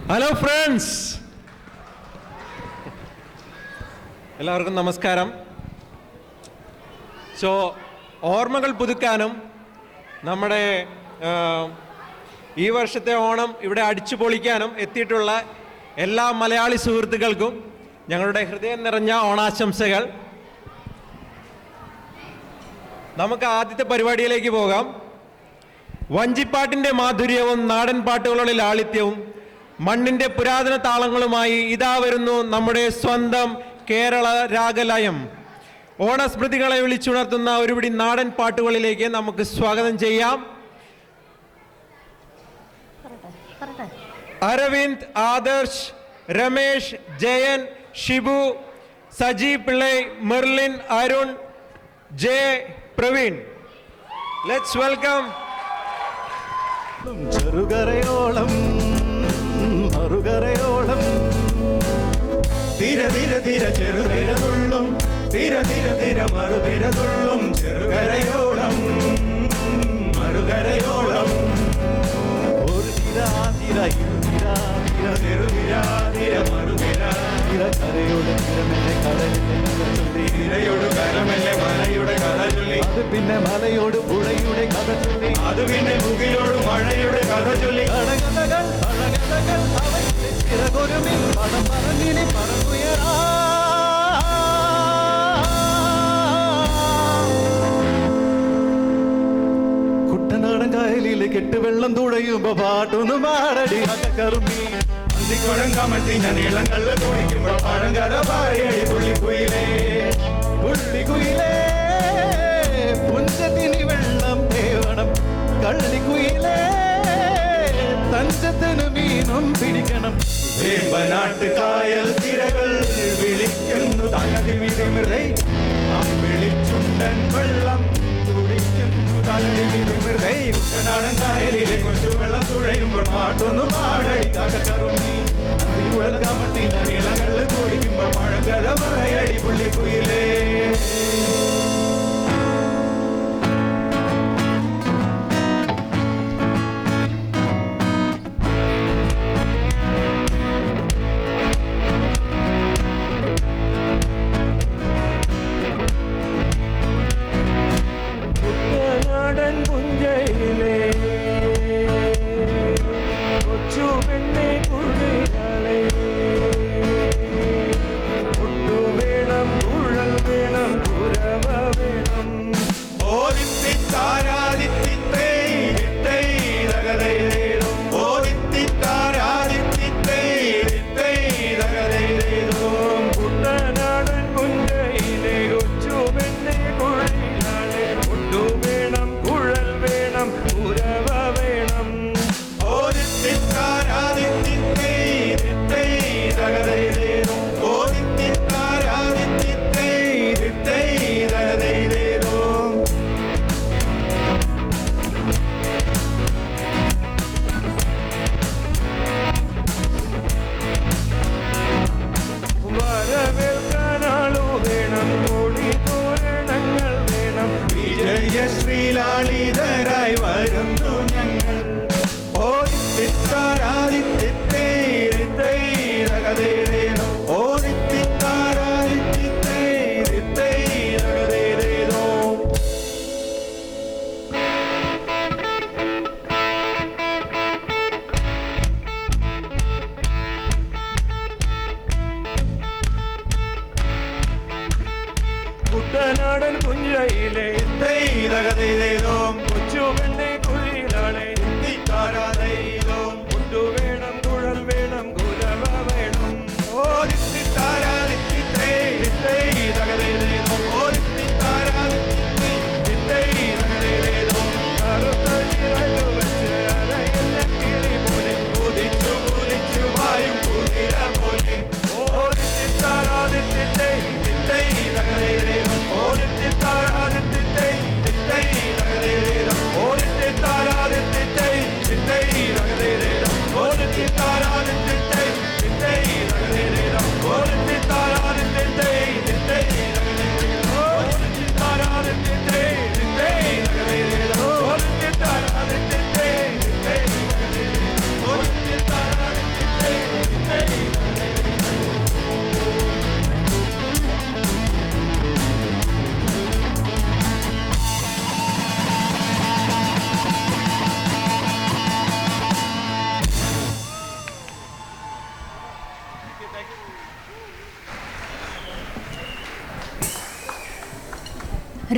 Hello friends, എല്ലാവർക്കും നമസ്കാരം. ഓർമ്മകൾ പുതുക്കാനും നമ്മുടെ ഈ വർഷത്തെ ഓണം ഇവിടെ അടിച്ചു പൊളിക്കാനും എത്തിയിട്ടുള്ള എല്ലാ മലയാളി സുഹൃത്തുക്കൾക്കും ഞങ്ങളുടെ ഹൃദയം നിറഞ്ഞ ഓണാശംസകൾ. നമുക്ക് ആദ്യത്തെ പരിപാടിയിലേക്ക് പോകാം. വഞ്ചിപ്പാട്ടിൻ്റെ മാധുര്യവും നാടൻ പാട്ടുകളുടെ ലാളിത്യവും മണ്ണിൻ്റെ പുരാതന താളങ്ങളുമായി ഇതാ വരുന്നു നമ്മുടെ സ്വന്തം കേരള രാഗലയം. ഓണസ്മൃതികളെ വിളിച്ചുണർത്തുന്ന ഒരുപിടി നാടൻ പാട്ടുകളിലേക്ക് നമുക്ക് സ്വാഗതം ചെയ്യാം. Aravind, Adarsh, Ramesh, Jayan, Shibu, Saji Pillai, Merlin, Arun, J, Praveen. Let's welcome. ചെറുകരയോളം മറുകരയോളം തിര തിര തിര ചെറുതിരതുള്ളും തിര തിര തിര മറുതിരതുള്ളും ചെറുകരയോളം മറുകരയോളം ഒരു തിര തിര ഇരുതിര തിര ചെറുതിര തിര മറുതിര തിര കരയോട് തിരമെല്ലെ കടലിലെ ചൊല്ലി തിരയോട് കരമെല്ലെ മലയുടെ കഥ ചൊല്ലി അത് പിന്നെ മലയോട് പുഴയുടെ കഥ ചൊല്ലി അത് പിന്നെ മുകിലോട് മഴയുടെ കഥ ചൊല്ലി അഴകഥകൾ അഴകഥകൾ അവയുടെ ചിറകൊരുമിൽ പടം പറഞ്ഞിനി പറന്നുയരാ കുട്ടനാടൻ കായലിലെ കെട്ടുവെള്ളം തുഴയുമ്പോ പാട്ടൊന്നു പാടടി അകക്കറുമി അന്തിക്കുഴം കമഴ്ത്തി ഞാൻ ഇളങ്കല്ല് കുടിക്കുമ്പോ പഴങ്കഥ പാടിയടി പുള്ളിക്കുയിലേ പുള്ളിക്കുയിലേ പുഞ്ചത്തിനി വെള്ളം തേവണം കള്ളിക്കുയിലേ തഞ്ചത്തിന് മീനും പിടിക്കണം വേമ്പനാട്ട് കായൽ തിരകൾ വിളിക്കുന്നു തകതി വിരിമൃതൈ വിളിച്ചുണ്ടൻ വെള്ളം തുടിക്കുന്നു തകതി വിരിമൃതൈ കുട്ടനാടൻ കായലിലെ കൊച്ചു വെള്ളം തുഴയുമ്പോൾ പാട്ടൊന്നു പാടടി കറുമി കമട്ടി ഇളങ്ങളിൽ കുടിക്കുമ്പോൾ പഴങ്കഥ പറയടി പുള്ളിക്കുയിലേ. കുട്ടനാടൻ പുഞ്ചയിലെ കൊച്ചു പെണ്ണെ കുളികളെ ഒട്ടു വേണം കുഴൽ വേണം കുരവ വേണം കുട്ടനാടൻ പുഞ്ചയിലെ കൊച്ചു പെണ്ണെ കുളികളെ ഒട്ടു വേണം കുഴൽ വേണം കുരവ വേണം വരവേൽക്കാനാളു വേണം കോടി തോരണങ്ങൾ വേണം വിജയശ്രീലാളിതരായി വരുന്നു ഞങ്ങൾ കുട്ടനാടൻ പുഞ്ചയിലെ കൊച്ചു പെണ്ണെ കുയിലാളെ ഒട്ടു വേണം കുഴൽ വേണം കുരവ വേണം കറുത്ത ചിറകു വെച്ച് അരയില്ല കിളി പോലെ കുതിച്ചു കുതിച്ചു വായും കുതിര പോലെ ഓടിച്ചിട്ടാരാതിട്ടേ ഓടിച്ചിട്ടാരാതിട്ടേ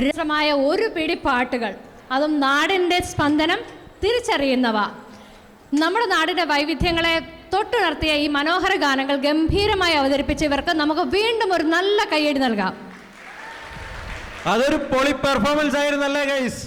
രസമായ ഒരു പിടി പാട്ടുകൾ, അതും നാടിൻ്റെ സ്പന്ദനം തിരിച്ചറിയുന്നവ. നമ്മുടെ നാടിൻ്റെ വൈവിധ്യങ്ങളെ തൊട്ടുണർത്തിയ ഈ മനോഹര ഗാനങ്ങൾ ഗംഭീരമായി അവതരിപ്പിച്ച ഇവർക്ക് നമുക്ക് വീണ്ടും ഒരു നല്ല കയ്യടി നൽകാം. അതൊരു പൊളി പെർഫോമൻസ് ആയിരുന്നല്ലേ ഗൈസ്?